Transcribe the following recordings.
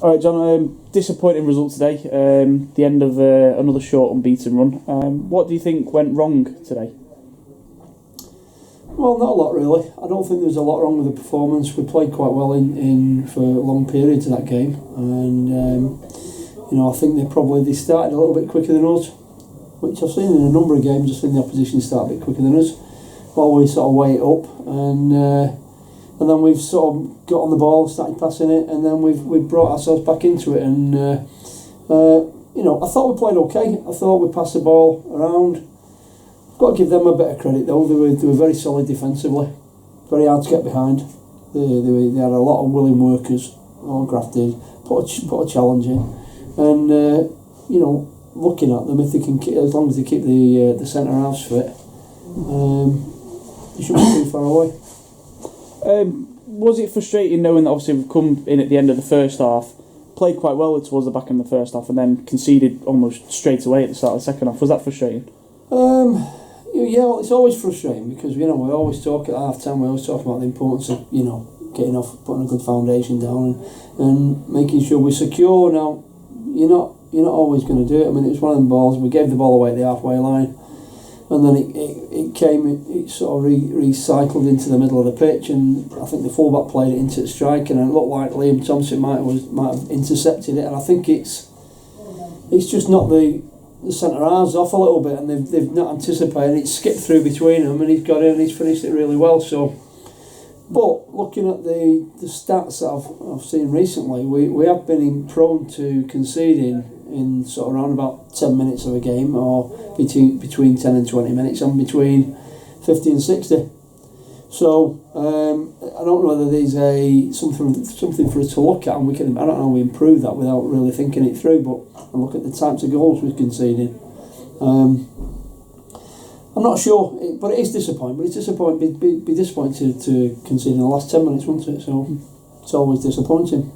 All right, John. Disappointing result today. The end of another short unbeaten run. What do you think went wrong today? Well, not a lot really. I don't think there was a lot wrong with the performance. We played quite well in for long periods of that game, and I think they started a little bit quicker than us, which I've seen in a number of games. I've seen the opposition start a bit quicker than us. While we sort of weigh it up, and then we've sort of got on the ball, started passing it, and then we've brought ourselves back into it. And I thought we played okay. I thought we passed the ball around. Got to give them a bit of credit though. They were very solid defensively, very hard to get behind. They had a lot of willing workers, all grafted, put a challenge in, and looking at them, if they can, as long as they keep the centre halves fit, they shouldn't be too far away. Was it frustrating knowing that obviously we've come in at the end of the first half, played quite well towards the back end of the first half, and then conceded almost straight away at the start of the second half? Was that frustrating? Yeah, it's always frustrating because we always talk at half time. We always talk about the importance of getting off, putting a good foundation down, and making sure we're secure. Now, you're not always going to do it. I mean, it was one of them balls. We gave the ball away at the halfway line, and then it sort of recycled into the middle of the pitch, and I think the fullback played it into the strike, and it looked like Liam Thompson might have intercepted it, and I think it's just not the centre halves off a little bit, and they've not anticipated it. Skipped through between them, and he's got in and he's finished it really well. So, but looking at the stats that I've seen recently, we have been prone to conceding in sort of around about 10 minutes of a game, or between 10 and 20 minutes, and between 50 and 60. So I don't know whether there's something for us to look at, and I don't know how we improve that without really thinking it through. But look at the types of goals we're conceding. I'm not sure, but it is disappointing. But it's disappointing. Be disappointed to concede in the last 10 minutes, wouldn't it? So it's always disappointing.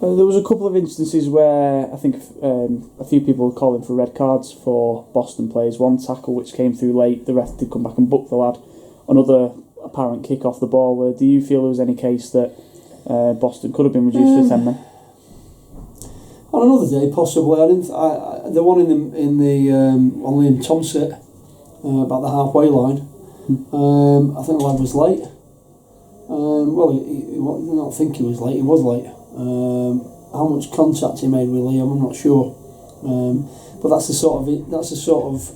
There was a couple of instances where I think a few people were calling for red cards for Boston players. One tackle which came through late, the ref did come back and book the lad. Another apparent kick off the ball. Do you feel there was any case that Boston could have been reduced to 10 men? On another day, possibly. The one in the on Liam Thompson about the halfway line. I think the lad was late. I don't think he was late. He was late. How much contact he made with Liam, I'm not sure. But that's the sort of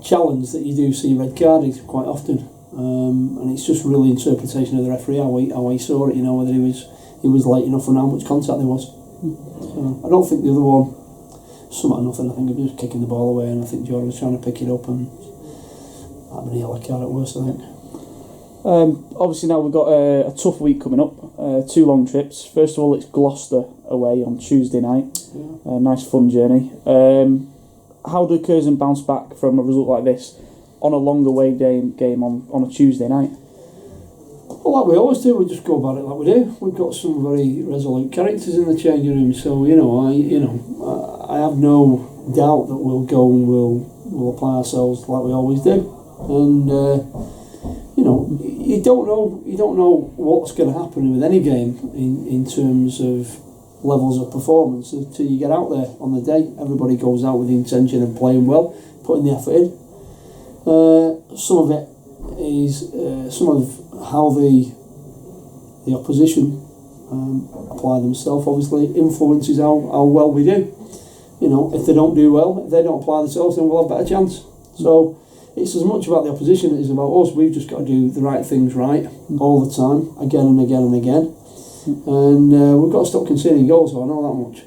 challenge that you do see red carded quite often. And it's just really interpretation of the referee how he saw it. Whether he was late enough and how much contact there was. So I don't think the other one, something nothing. I think he was kicking the ball away, and I think Jordan was trying to pick it up, and that'd been a yellow card at worst, I think. Obviously now we've got a tough week coming up, 2 long trips. First of all, it's Gloucester away on Tuesday night. Yeah. A nice fun journey. How do Curzon bounce back from a result like this on a long away game on a Tuesday night? Well, like we always do, we just go about it like we do. We've got some very resolute characters in the changing room, so I have no doubt that we'll go and we'll apply ourselves like we always do. And you don't know what's going to happen with any game in terms of levels of performance until you get out there on the day. Everybody goes out with the intention of playing well, putting the effort in. Some of it is some of how the opposition apply themselves. Obviously, influences how well we do. If they don't do well, if they don't apply themselves, then we'll have a better chance. So it's as much about the opposition as it is about us. We've just got to do the right things right all the time, again and again and again. And we've got to stop conceding goals, so I know that much.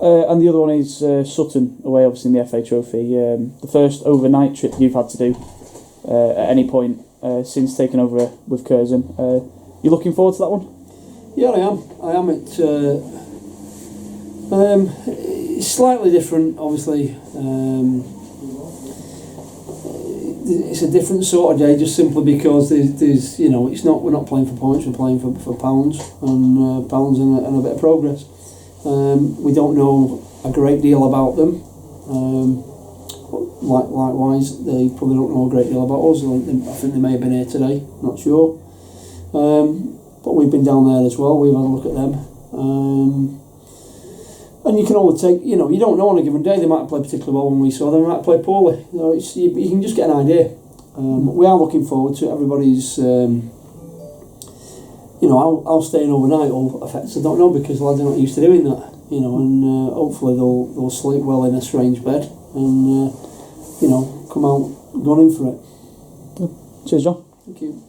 And the other one is Sutton away, obviously in the FA Trophy. The first overnight trip you've had to do at any point since taking over with Curzon. You looking forward to that one? Yeah, I am. It's slightly different, obviously. It's a different sort of day, just simply because there's we're not playing for points, we're playing for pounds and a bit of progress. We don't know a great deal about them. Likewise, they probably don't know a great deal about us. I think they may have been here today, not sure. But we've been down there as well. We've had a look at them. And you can only take, you don't know on a given day. They might play particularly well when we saw them, they might play poorly. You can just get an idea. We are looking forward to it. Everybody's, how staying overnight will affect us. I don't know, because lads are not used to doing that. And hopefully they'll sleep well in a strange bed and come out gunning for it. Cheers, John. Thank you.